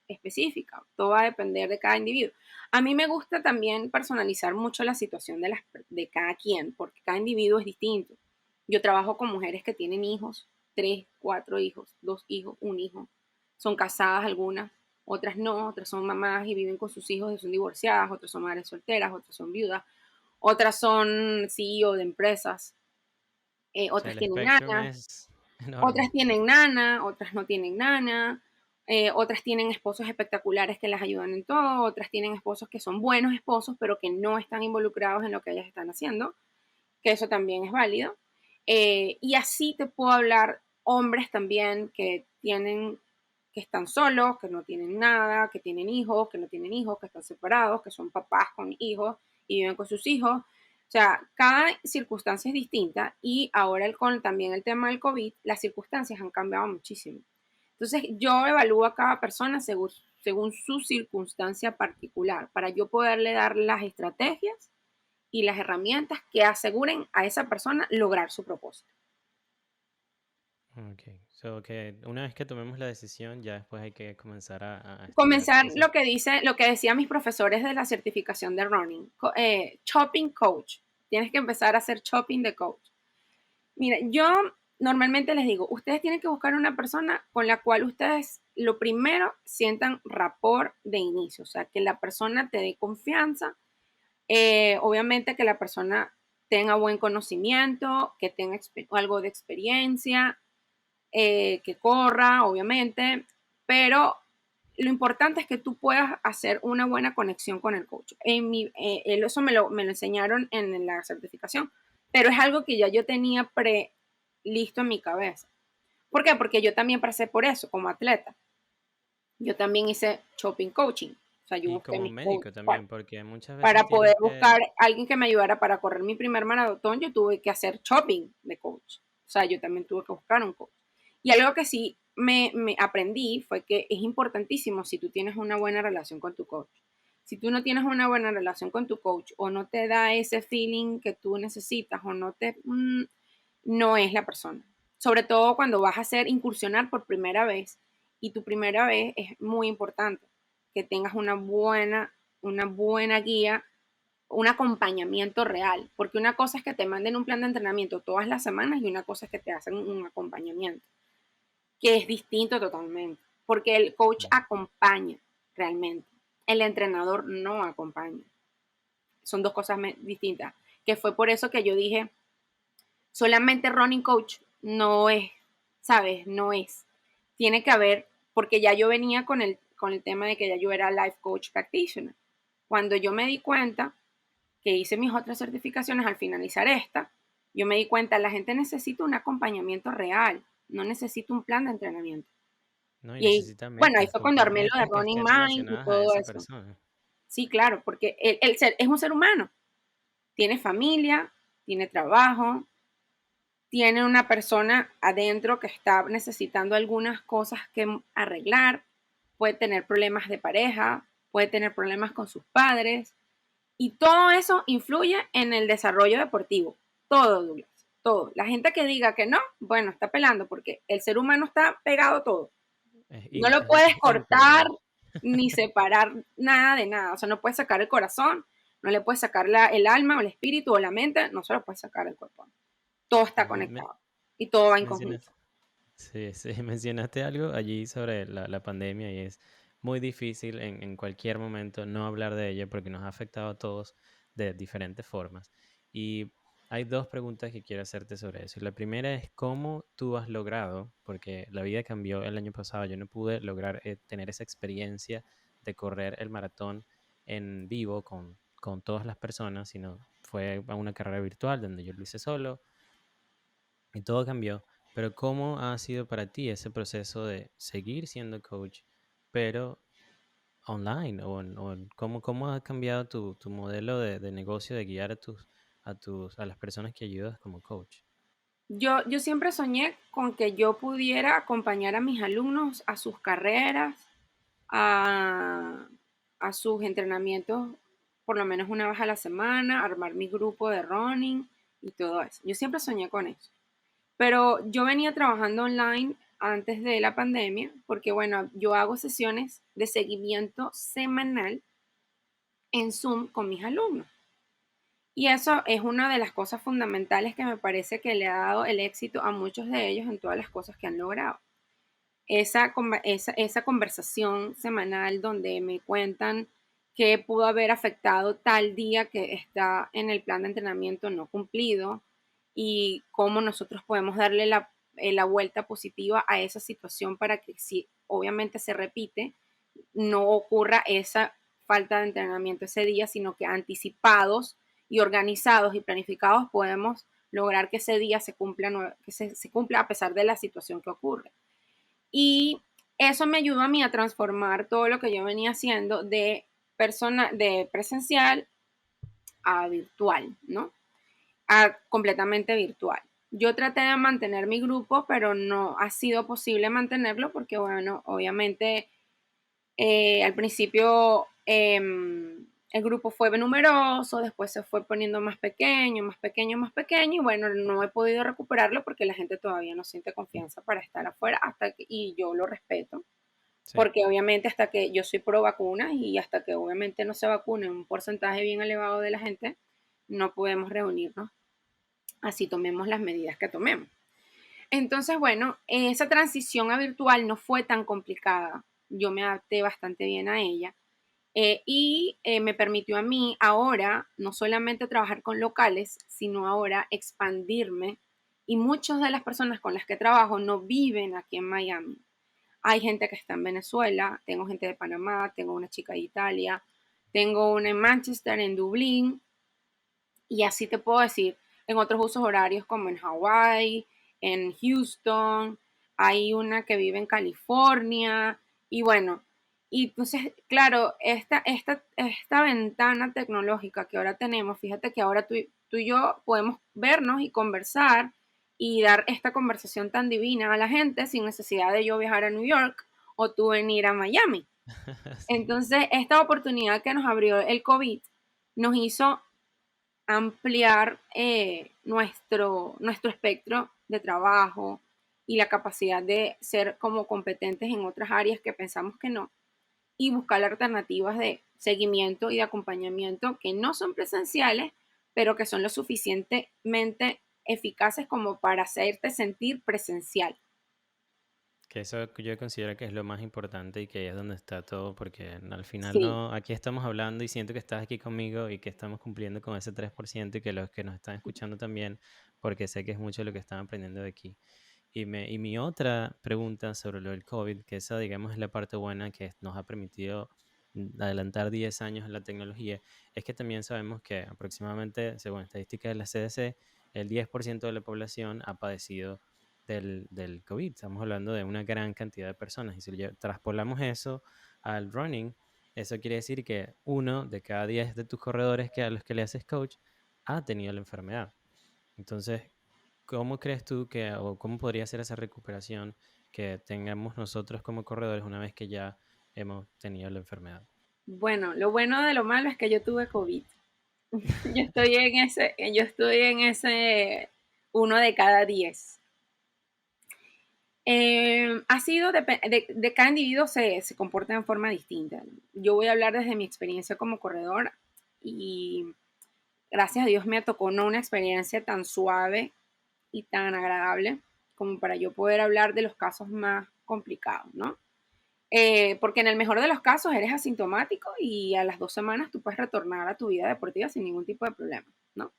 específica. Todo va a depender de cada individuo. A mí me gusta también personalizar mucho la situación de cada quien, porque cada individuo es distinto. Yo trabajo con mujeres que tienen hijos, 3, 4 hijos, 2 hijos, un hijo. Son casadas algunas, otras no, otras son mamás y viven con sus hijos y son divorciadas, otras son madres solteras, otras son viudas, otras son CEO de empresas, O sea, otras el tienen espectrum nana, es enorme. otras no tienen nana, otras tienen esposos espectaculares que las ayudan en todo, otras tienen esposos que son buenos esposos pero que no están involucrados en lo que ellas están haciendo, que eso también es válido. Y así te puedo hablar hombres también que están solos, que no tienen nada, que tienen hijos, que no tienen hijos, que están separados, que son papás con hijos y viven con sus hijos. O sea, cada circunstancia es distinta y ahora con también el tema del COVID, las circunstancias han cambiado muchísimo. Entonces, yo evalúo a cada persona según su circunstancia particular para yo poderle dar las estrategias y las herramientas que aseguren a esa persona lograr su propósito. Ok, so que una vez que tomemos la decisión, ya después hay que comenzar a estudiar Comenzar esa. lo que decían mis profesores de la certificación de running, shopping coach. Tienes que empezar a hacer shopping de coach. Mira, yo normalmente les digo, ustedes tienen que buscar una persona con la cual ustedes lo primero sientan rapport de inicio, o sea, que la persona te dé confianza, obviamente que la persona tenga buen conocimiento, que tenga algo de experiencia, que corra, obviamente, pero lo importante es que tú puedas hacer una buena conexión con el coach. Eso me lo enseñaron en la certificación, pero es algo que ya yo tenía listo en mi cabeza. ¿Por qué? Porque yo también pasé por eso como atleta. Yo también hice shopping coaching. O sea, yo Y busqué como mi coach médico también, porque muchas veces para poder tienes buscar que... alguien que me ayudara para correr mi primer maratón. Yo tuve que hacer shopping de coach. O sea, yo también tuve que buscar un coach. Y algo que sí me aprendí fue que es importantísimo si tú tienes una buena relación con tu coach. Si tú no tienes una buena relación con tu coach o no te da ese feeling que tú necesitas o no es la persona. Sobre todo cuando vas a hacer incursionar por primera vez y tu primera vez es muy importante que tengas una buena guía, un acompañamiento real, porque una cosa es que te manden un plan de entrenamiento todas las semanas y una cosa es que te hacen un acompañamiento, que es distinto totalmente, porque el coach acompaña realmente, el entrenador no acompaña. Son dos cosas distintas, que fue por eso que yo dije, solamente running coach no es, ¿sabes? No es. Tiene que haber, porque ya yo venía con el tema de que ya yo era life coach practitioner. Cuando yo me di cuenta que hice mis otras certificaciones al finalizar esta, yo me di cuenta, la gente necesita un acompañamiento real, no necesita un plan de entrenamiento. No, y Y necesita bueno, ahí metas, fue cuando cumplir armé lo de metas que Running estén Mind y relacionadas a todo esa eso. persona. Sí, claro, porque es un ser humano, tiene familia, tiene trabajo, tiene una persona adentro que está necesitando algunas cosas que arreglar, puede tener problemas de pareja, puede tener problemas con sus padres, y todo eso influye en el desarrollo deportivo. Todo, Douglas, todo. La gente que diga que no, bueno, está pelando porque el ser humano está pegado a todo. No lo Es puedes cortar integral. ni separar nada de nada. O sea, no puedes sacar el corazón, no le puedes sacar el alma o el espíritu o la mente, no se lo puedes sacar el cuerpo. Todo está conectado y todo va en conjunto. Mencionaste, sí, sí, mencionaste algo allí sobre la pandemia y es muy difícil en cualquier momento no hablar de ella porque nos ha afectado a todos de diferentes formas. Y hay dos preguntas que quiero hacerte sobre eso. Y la primera es cómo tú has logrado, porque la vida cambió el año pasado, yo no pude lograr tener esa experiencia de correr el maratón en vivo con todas las personas, sino fue a una carrera virtual donde yo lo hice solo y todo cambió. Pero ¿cómo ha sido para ti ese proceso de seguir siendo coach, pero online? ¿Cómo ha cambiado tu modelo de negocio de guiar a las personas que ayudas como coach? Yo siempre soñé con que yo pudiera acompañar a mis alumnos a sus carreras, a, a sus entrenamientos, por lo menos una vez a la semana, armar mi grupo de running y todo eso. Yo siempre soñé con eso. Pero yo venía trabajando online antes de la pandemia, porque bueno, yo hago sesiones de seguimiento semanal en Zoom con mis alumnos. Y eso es una de las cosas fundamentales que me parece que le ha dado el éxito a muchos de ellos en todas las cosas que han logrado. Esa conversación semanal donde me cuentan qué pudo haber afectado tal día que está en el plan de entrenamiento no cumplido y cómo nosotros podemos darle la vuelta positiva a esa situación para que si obviamente se repite, no ocurra esa falta de entrenamiento ese día, sino que anticipados y organizados y planificados podemos lograr que ese día se cumpla, se cumpla a pesar de la situación que ocurre. Y eso me ayudó a mí a transformar todo lo que yo venía haciendo de presencial a virtual, ¿no? A completamente virtual. Yo traté de mantener mi grupo, pero no ha sido posible mantenerlo porque, bueno, obviamente al principio el grupo fue numeroso, después se fue poniendo más pequeño, más pequeño, más pequeño, y bueno, no he podido recuperarlo porque la gente todavía no siente confianza para estar afuera, y yo lo respeto, Sí. porque obviamente hasta que yo soy pro vacunas y hasta que obviamente no se vacune un porcentaje bien elevado de la gente, no podemos reunirnos, así tomemos las medidas que tomemos. Entonces, bueno, esa transición a virtual no fue tan complicada. Yo me adapté bastante bien a ella. Me permitió a mí ahora no solamente trabajar con locales, sino ahora expandirme. Y muchas de las personas con las que trabajo no viven aquí en Miami. Hay gente que está en Venezuela, tengo gente de Panamá, tengo una chica de Italia, tengo una en Manchester, en Dublín, y así te puedo decir, en otros usos horarios como en Hawái, en Houston, hay una que vive en California, y bueno, y entonces, claro, esta ventana tecnológica que ahora tenemos, fíjate que ahora tú y yo podemos vernos y conversar y dar esta conversación tan divina a la gente sin necesidad de yo viajar a New York o tú venir a Miami. Sí. Entonces, esta oportunidad que nos abrió el COVID nos hizo ampliar nuestro espectro de trabajo y la capacidad de ser como competentes en otras áreas que pensamos que no, y buscar alternativas de seguimiento y de acompañamiento que no son presenciales, pero que son lo suficientemente eficaces como para hacerte sentir presencial. Que eso que yo considero que es lo más importante y que ahí es donde está todo, porque al final Sí, no, aquí estamos hablando y siento que estás aquí conmigo y que estamos cumpliendo con ese 3% y que los que nos están escuchando también, porque sé que es mucho lo que están aprendiendo de aquí. Y mi otra pregunta sobre lo del COVID, que esa digamos es la parte buena que nos ha permitido adelantar 10 años en la tecnología, es que también sabemos que aproximadamente, según estadísticas de la CDC, el 10% de la población ha padecido del COVID. Estamos hablando de una gran cantidad de personas. Y si traspolamos eso al running, eso quiere decir que uno de cada 10 de tus corredores que a los que le haces coach ha tenido la enfermedad. Entonces, ¿cómo crees tú que, o cómo podría ser esa recuperación que tengamos nosotros como corredores una vez que ya hemos tenido la enfermedad? bueno, lo bueno de lo malo es que yo tuve COVID. Yo estoy en ese uno de cada 10. Ha sido, de cada individuo se comporta de forma distinta. Yo voy a hablar desde mi experiencia como corredor y gracias a Dios me tocó no una experiencia tan suave y tan agradable como para yo poder hablar de los casos más complicados, ¿no? Porque en el mejor de los casos eres asintomático y a las 2 semanas tú puedes retornar a tu vida deportiva sin ningún tipo de problema, ¿no?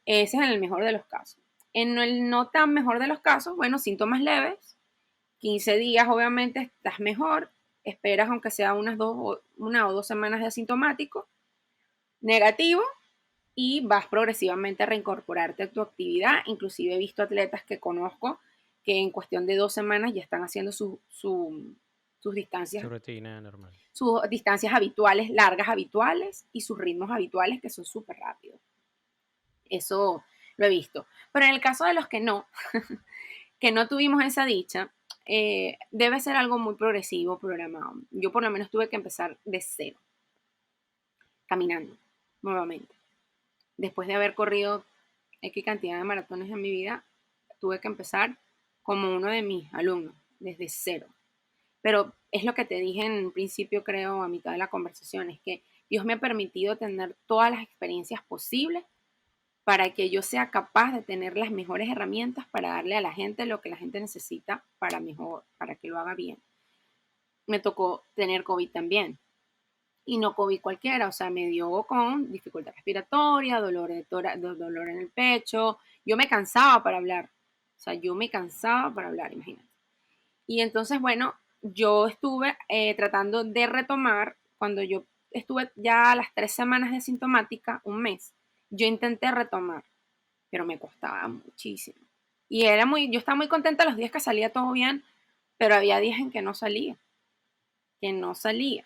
Ese es en el mejor de los casos. En el no tan mejor de los casos, bueno, síntomas leves, 15 días obviamente estás mejor, esperas aunque sea una o 2 semanas de asintomático, negativo, y vas progresivamente a reincorporarte a tu actividad. Inclusive he visto atletas que conozco que en cuestión de 2 semanas ya están haciendo sus Su distancias, rutina normal. sus distancias habituales, largas habituales y sus ritmos habituales que son súper rápidos. Eso lo he visto. Pero en el caso de los que no tuvimos esa dicha, debe ser algo muy progresivo, programado. Yo por lo menos tuve que empezar de cero, caminando nuevamente. Después de haber corrido X cantidad de maratones en mi vida, tuve que empezar como uno de mis alumnos, desde cero. Pero es lo que te dije en un principio, creo, a mitad de la conversación, es que Dios me ha permitido tener todas las experiencias posibles para que yo sea capaz de tener las mejores herramientas para darle a la gente lo que la gente necesita para mejor, para que lo haga bien. Me tocó tener COVID también. Y no COVID cualquiera, o sea, me dio con dificultad respiratoria, dolor en el pecho. Yo me cansaba para hablar. O sea, yo me cansaba para hablar, imagínate. Y entonces, bueno, yo estuve tratando de retomar, cuando yo estuve ya a las 3 semanas de sintomática, un mes, yo intenté retomar, pero me costaba muchísimo. Y yo estaba muy contenta los días que salía todo bien, pero había días en que no salía, que no salía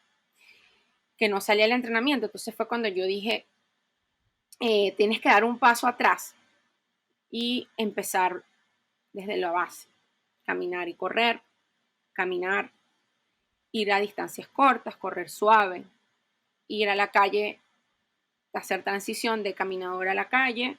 el entrenamiento. Entonces fue cuando yo dije, tienes que dar un paso atrás y empezar desde la base, caminar y correr, caminar, ir a distancias cortas, correr suave, ir a la calle, hacer transición de caminadora a la calle,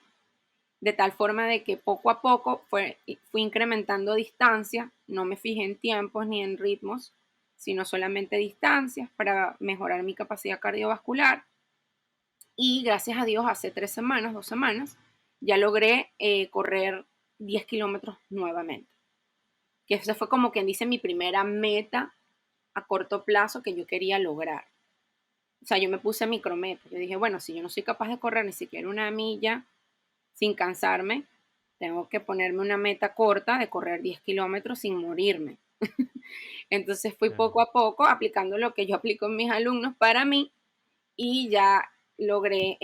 de tal forma de que poco a poco fui incrementando distancia, no me fijé en tiempos ni en ritmos, sino solamente distancias para mejorar mi capacidad cardiovascular. Y gracias a Dios, hace 3 semanas, 2 semanas, ya logré correr 10 kilómetros nuevamente. Que esa fue como quien dice mi primera meta a corto plazo que yo quería lograr. O sea, yo me puse micrometas. Yo dije, bueno, si yo no soy capaz de correr ni siquiera una milla sin cansarme, tengo que ponerme una meta corta de correr 10 kilómetros sin morirme. Entonces fui Claro. poco a poco aplicando lo que yo aplico en mis alumnos para mí y ya logré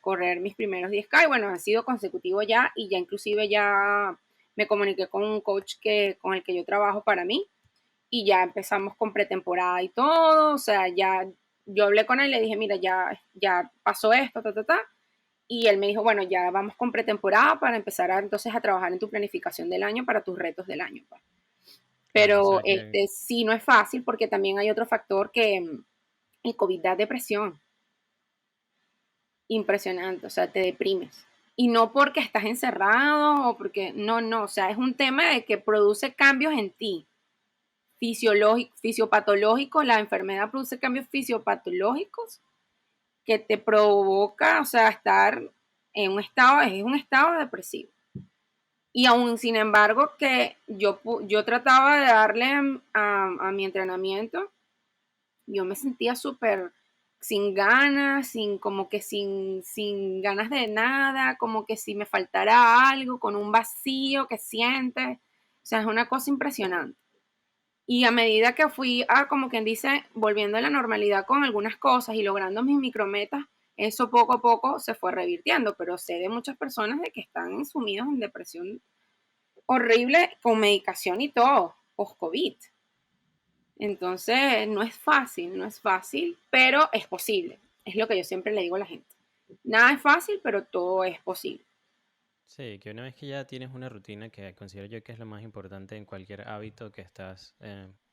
correr mis primeros 10K y bueno, ha sido consecutivo ya y ya inclusive ya me comuniqué con un coach con el que yo trabajo para mí y ya empezamos con pretemporada y todo, o sea, ya yo hablé con él y le dije, mira, ya pasó esto, ta, ta, ta, y él me dijo, bueno, ya vamos con pretemporada para empezar entonces a trabajar en tu planificación del año para tus retos del año. Pues. Claro, o Pero sea que sí no es fácil porque también hay otro factor que el COVID da depresión impresionante, o sea, te deprimes. Y no porque estás encerrado o porque, no, no, o sea, es un tema de que produce cambios en ti, fisiopatológicos, la enfermedad produce cambios fisiopatológicos que te provoca, o sea, estar es un estado depresivo. Y aún sin embargo que yo trataba de darle a mi entrenamiento, yo me sentía súper sin ganas, sin ganas de nada, como que si me faltara algo, con un vacío que sientes. O sea, es una cosa impresionante. Y a medida que fui, como quien dice, volviendo a la normalidad con algunas cosas y logrando mis micrometas, eso poco a poco se fue revirtiendo, pero sé de muchas personas de que están sumidos en depresión horrible con medicación y todo, post-COVID. Entonces, no es fácil, no es fácil, pero es posible. Es lo que yo siempre le digo a la gente. Nada es fácil, pero todo es posible. sí, que una vez que ya tienes una rutina que considero yo que es lo más importante en cualquier hábito que estás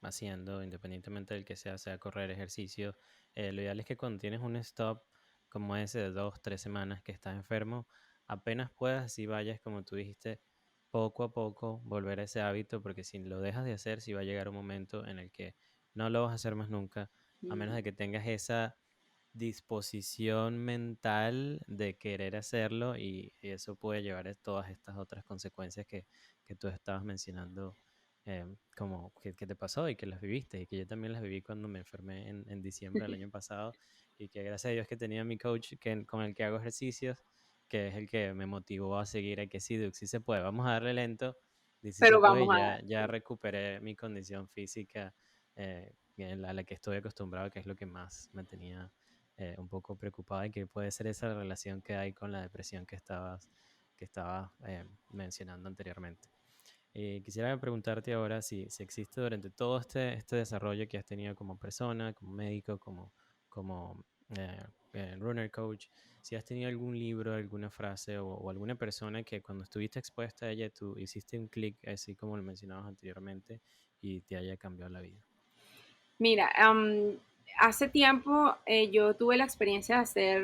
haciendo, independientemente del que sea correr, ejercicio, lo ideal es que cuando tienes un stop como ese de 2, 3 semanas que estás enfermo, apenas puedas, así vayas, como tú dijiste, poco a poco volver a ese hábito, porque si lo dejas de hacer, sí va a llegar un momento en el que no lo vas a hacer más nunca, a menos de que tengas esa disposición mental de querer hacerlo y eso puede llevar a todas estas otras consecuencias que tú estabas mencionando, como que te pasó y que las viviste y que yo también las viví cuando me enfermé en diciembre del año pasado y que gracias a Dios que tenía mi coach con el que hago ejercicios, que es el que me motivó a seguir a que sí, Duke, sí se puede, vamos a darle lento, y sí se Pero puede, vamos y a dar. ya recuperé mi condición física a la que estoy acostumbrado, que es lo que más me tenía un poco preocupada y que puede ser esa relación que hay con la depresión que estabas mencionando anteriormente. Quisiera preguntarte ahora si existe durante todo este desarrollo que has tenido como persona, como médico, como runner coach, si has tenido algún libro, alguna frase o alguna persona que cuando estuviste expuesta a ella tú hiciste un clic, así como lo mencionabas anteriormente, y te haya cambiado la vida. Mira, hace tiempo yo tuve la experiencia de hacer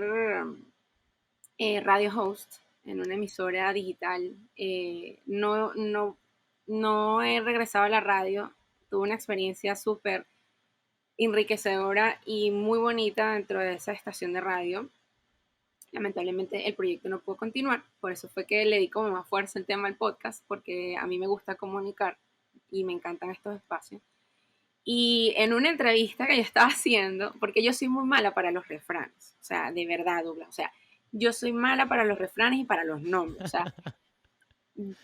radio host en una emisora digital. No he regresado a la radio. Tuve una experiencia súper enriquecedora y muy bonita dentro de esa estación de radio. Lamentablemente el proyecto no pudo continuar, por eso fue que le di como más fuerza el tema al podcast, porque a mí me gusta comunicar y me encantan estos espacios. Y en una entrevista que yo estaba haciendo, porque yo soy muy mala para los refranes, o sea, de verdad, Douglas, o sea, yo soy mala para los refranes y para los nombres, o sea,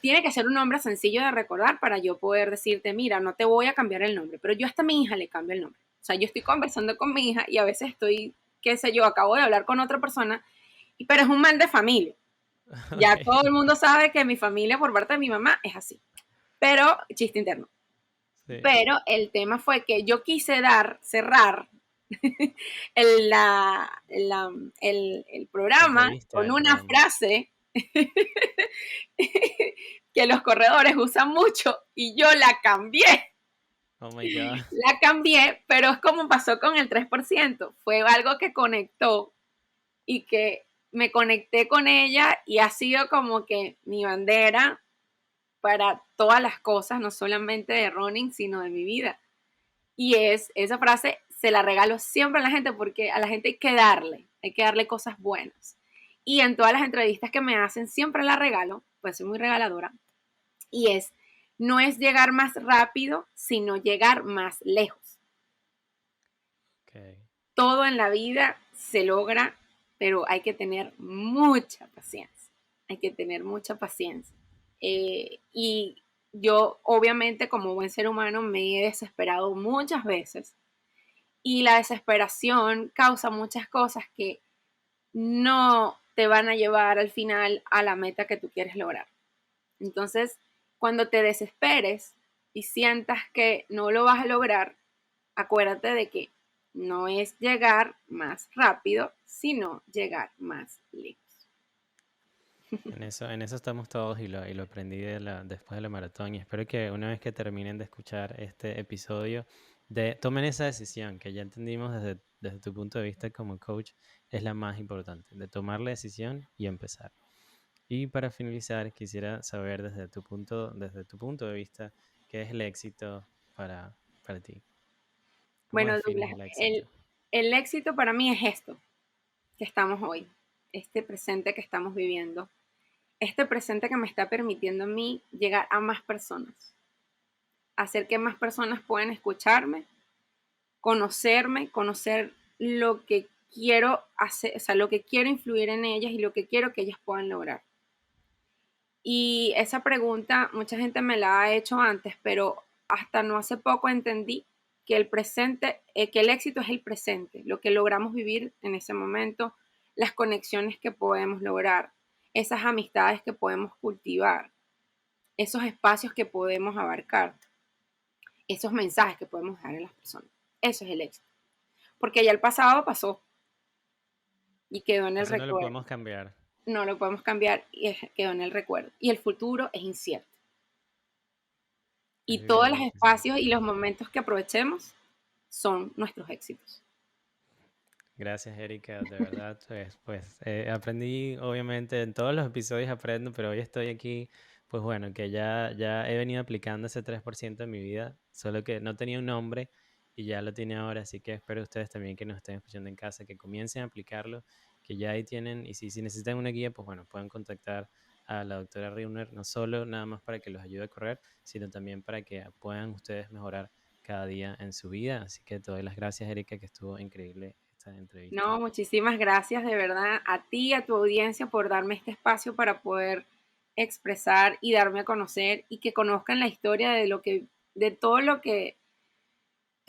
tiene que ser un nombre sencillo de recordar para yo poder decirte, mira, no te voy a cambiar el nombre, pero yo hasta a mi hija le cambio el nombre. O sea, yo estoy conversando con mi hija y a veces estoy, qué sé yo, acabo de hablar con otra persona, pero es un mal de familia. Ya todo el Ok, mundo sabe que mi familia por parte de mi mamá es así. Pero, chiste interno. sí, Pero el tema fue que yo quise cerrar el la programa entrevista, con el una programa. frase que los corredores usan mucho y yo la cambié. Oh my God. La cambié, pero es como pasó con el 3%. Fue algo que conectó y que me conecté con ella y ha sido como que mi bandera para todas las cosas, no solamente de running, sino de mi vida. Y esa frase se la regalo siempre a la gente porque a la gente hay que darle cosas buenas. Y en todas las entrevistas que me hacen siempre la regalo, pues soy muy regaladora, y no es llegar más rápido, sino llegar más lejos. Okay. Todo en la vida se logra, pero hay que tener mucha paciencia. Hay que tener mucha paciencia. Y yo obviamente como buen ser humano me he desesperado muchas veces y la desesperación causa muchas cosas que no te van a llevar al final a la meta que tú quieres lograr. Entonces, cuando te desesperes y sientas que no lo vas a lograr, acuérdate de que no es llegar más rápido, sino llegar más lejos. En eso estamos todos y lo aprendí después de la maratón y espero que una vez que terminen de escuchar este episodio, tomen esa decisión que ya entendimos desde tu punto de vista como coach, es la más importante, de tomar la decisión y empezar. Y para finalizar, quisiera saber desde tu punto de vista, ¿qué es el éxito para ti? ¿Cómo Bueno, defines Douglas, el éxito? el éxito para mí es esto que estamos hoy, este presente que estamos viviendo, este presente que me está permitiendo a mí llegar a más personas, hacer que más personas puedan escucharme, conocer lo que quiero hacer, o sea, lo que quiero influir en ellas y lo que quiero que ellas puedan lograr. Y esa pregunta mucha gente me la ha hecho antes, pero hasta no hace poco entendí que el presente, que el éxito es el presente, lo que logramos vivir en ese momento, las conexiones que podemos lograr, esas amistades que podemos cultivar, esos espacios que podemos abarcar, esos mensajes que podemos dejar en las personas. Eso es el éxito. Porque ya el pasado pasó y quedó en el Eso no lo recuerdo. podemos cambiar. No lo podemos cambiar y quedó en el recuerdo. Y el futuro es incierto. Es Y vivir todos en los el presente. espacios y los momentos que aprovechemos son nuestros éxitos. Gracias, Erika, de verdad, pues aprendí, obviamente, en todos los episodios aprendo, pero hoy estoy aquí, pues bueno, que ya he venido aplicando ese 3% en mi vida, solo que no tenía un nombre y ya lo tiene ahora, así que espero ustedes también que nos estén escuchando en casa, que comiencen a aplicarlo, que ya ahí tienen, y si necesitan una guía, pues bueno, pueden contactar a la doctora Reuner, no solo nada más para que los ayude a correr, sino también para que puedan ustedes mejorar cada día en su vida. Así que te doy las gracias, Erika, que estuvo increíble esta entrevista. No, muchísimas gracias de verdad a ti y a tu audiencia por darme este espacio para poder expresar y darme a conocer y que conozcan la historia de lo que, de todo lo que,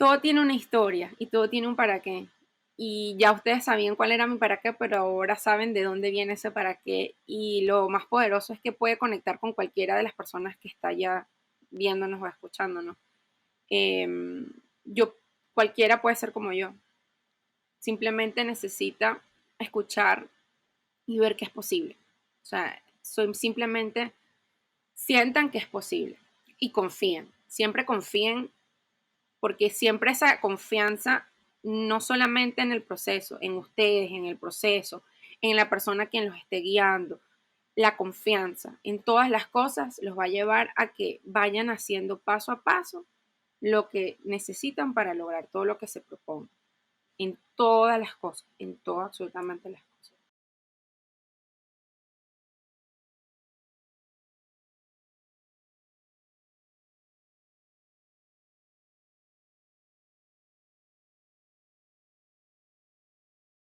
todo tiene una historia y todo tiene un para qué. Y ya ustedes sabían cuál era mi para qué, pero ahora saben de dónde viene ese para qué. Y lo más poderoso es que puede conectar con cualquiera de las personas que está ya viéndonos o escuchándonos. Eh, yo, cualquiera puede ser como yo. Simplemente necesita escuchar y ver que es posible. O sea, simplemente sientan que es posible y confíen. Siempre confíen porque siempre esa confianza, no solamente en el proceso, en ustedes, en el proceso, en la persona quien los esté guiando, la confianza en todas las cosas los va a llevar a que vayan haciendo paso a paso lo que necesitan para lograr todo lo que se propongan, en todas las cosas, en todas absolutamente las cosas.